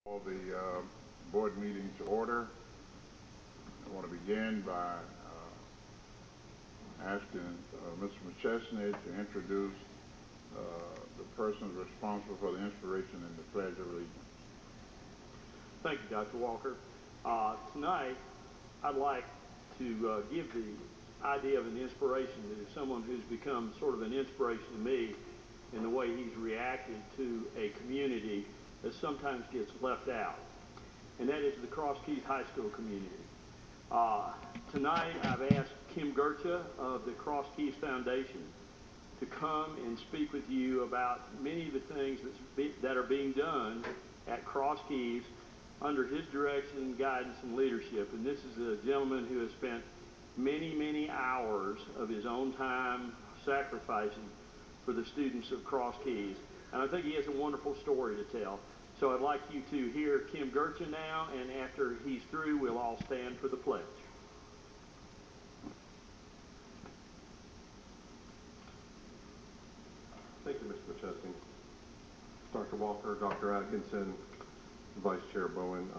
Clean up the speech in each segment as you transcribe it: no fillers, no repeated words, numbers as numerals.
Call the board meeting to order. I want to begin by asking Mr. McChesney to introduce the persons responsible for the inspiration and the Pledge of Allegiance. Thank you, Dr. Walker. Tonight, I'd like to give the idea of an inspiration to someone who's become sort of an inspiration to me in the way he's reacted to a community that sometimes gets left out, and that is the Cross Keys High School community. Tonight, I've asked Kim Gokce of the Cross Keys Foundation to come and speak with you about many of the things that are being done at Cross Keys under his direction, guidance, and leadership. And this is a gentleman who has spent many, many hours of his own time sacrificing for the students of Cross Keys. And I think he has a wonderful story to tell. So I'd like you to hear Kim Gokce now, and after he's through, we'll all stand for the pledge. Thank you, Mr. McChesney. Dr. Walker, Dr. Atkinson, Vice Chair Bowen,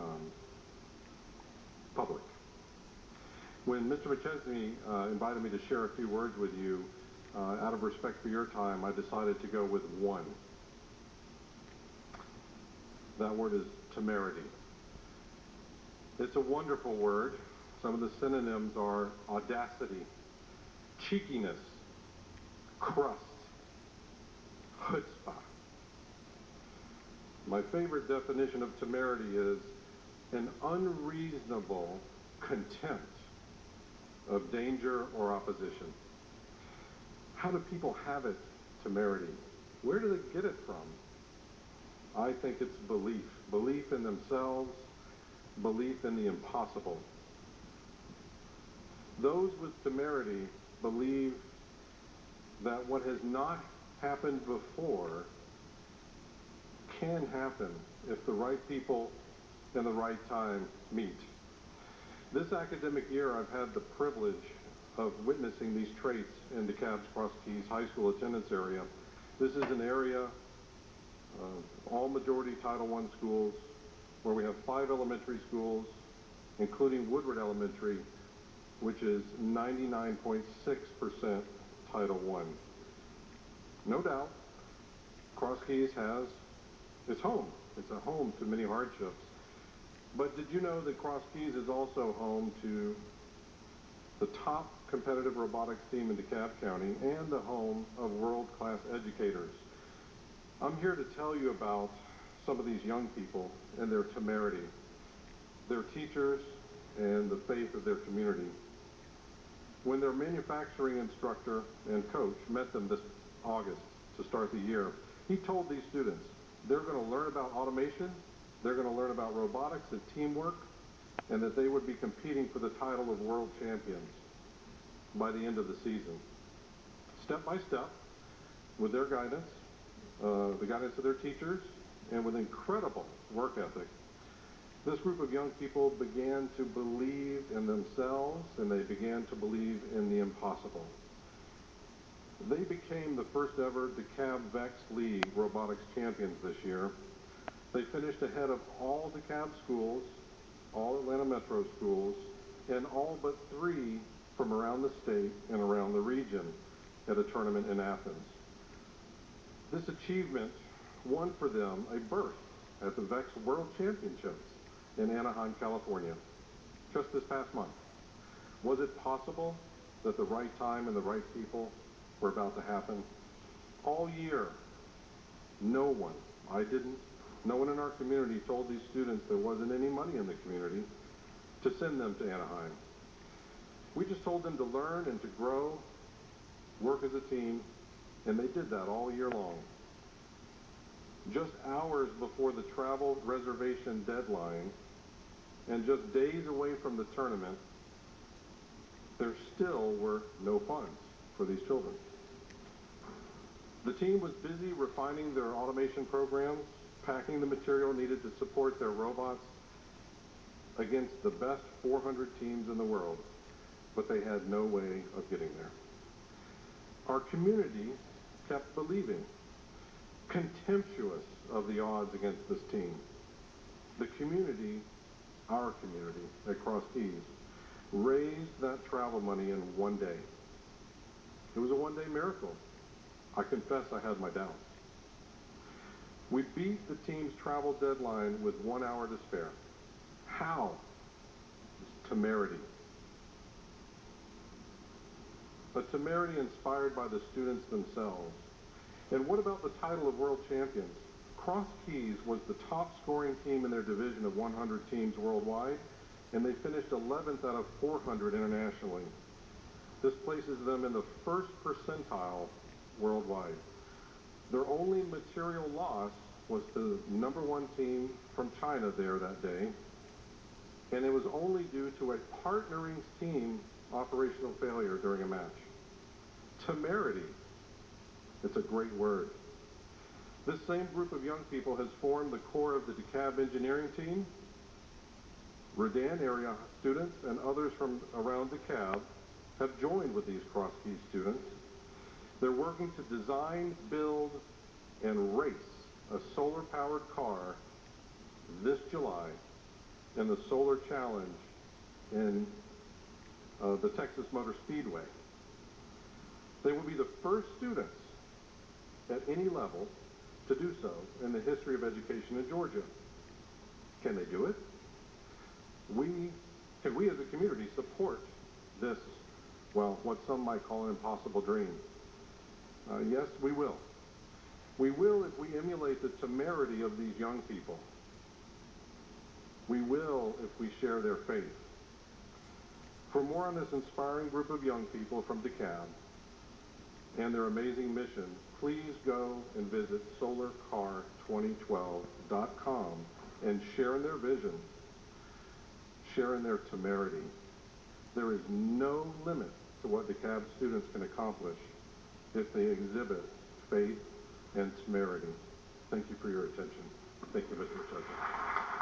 public. When Mr. McChesney invited me to share a few words with you, out of respect for your time, I decided to go with one. That word is temerity. It's a wonderful word. Some of the synonyms are audacity, cheekiness, crust, chutzpah. My favorite definition of temerity is an unreasonable contempt of danger or opposition. How do people have it, temerity? Where do they get it from? I think it's belief. Belief in themselves, belief in the impossible. Those with temerity believe that what has not happened before can happen if the right people and the right time meet. This academic year, I've had the privilege of witnessing these traits in DeKalb's Cross Keys High School attendance area. This is an area of all majority Title I schools where we have 5 elementary schools, including Woodward Elementary, which is 99.6% Title I. No doubt, Cross Keys has its home. It's a home to many hardships. But did you know that Cross Keys is also home to the top competitive robotics team in DeKalb County and the home of world-class educators? I'm here to tell you about some of these young people and their temerity, their teachers, and the faith of their community. When their manufacturing instructor and coach met them this August to start the year, he told these students they're going to learn about automation, they're going to learn about robotics and teamwork, and that they would be competing for the title of world champions by the end of the season. Step by step, with their guidance, the guidance of their teachers, and with incredible work ethic, this group of young people began to believe in themselves, and they began to believe in the impossible. They became the first ever DeKalb VEX League robotics champions this year. They finished ahead of all DeKalb schools, all Atlanta Metro schools, and all but 3 from around the state and around the region at a tournament in Athens. This achievement won for them a berth at the VEX World Championships in Anaheim, California, just this past month. Was it possible that the right time and the right people were about to happen? All year, no one in our community told these students there wasn't any money in the community to send them to Anaheim. We just told them to learn and to grow, work as a team, and they did that all year long. Just hours before the travel reservation deadline, and just days away from the tournament, there still were no funds for these children. The team was busy refining their automation programs, packing the material needed to support their robots against the best 400 teams in the world, but they had no way of getting there. Our community kept believing, contemptuous of the odds against this team. community, our community at Cross Keys, raised that travel money in one day. It was a one-day miracle. I confess I had my doubts. We beat the team's travel deadline with 1 hour to spare. How? Temerity. A temerity inspired by the students themselves. And what about the title of world champions? Cross Keys was the top scoring team in their division of 100 teams worldwide, and they finished 11th out of 400 internationally. This places them in the first percentile worldwide. Their only material loss was the #1 team from China there that day, and it was only due to a partnering team operational failure during a match. Temerity. It's a great word. This same group of young people has formed the core of the DeKalb engineering team. Redan area students and others from around DeKalb have joined with these Cross Keys students. They're working to design, build, and race a solar-powered car this July in the Solar Challenge in the Texas Motor Speedway. They will be the first students at any level to do so in the history of education in Georgia. Can they do it? Can we as a community support this, well, what some might call an impossible dream? Yes, we will. We will if we emulate the temerity of these young people. We will if we share their faith. For more on this inspiring group of young people from DeKalb and their amazing mission, please go and visit solarcar2012.com and share in their vision, share in their temerity. There is no limit to what DeKalb students can accomplish if they exhibit faith and temerity. Thank you for your attention. Thank you, Mr. President.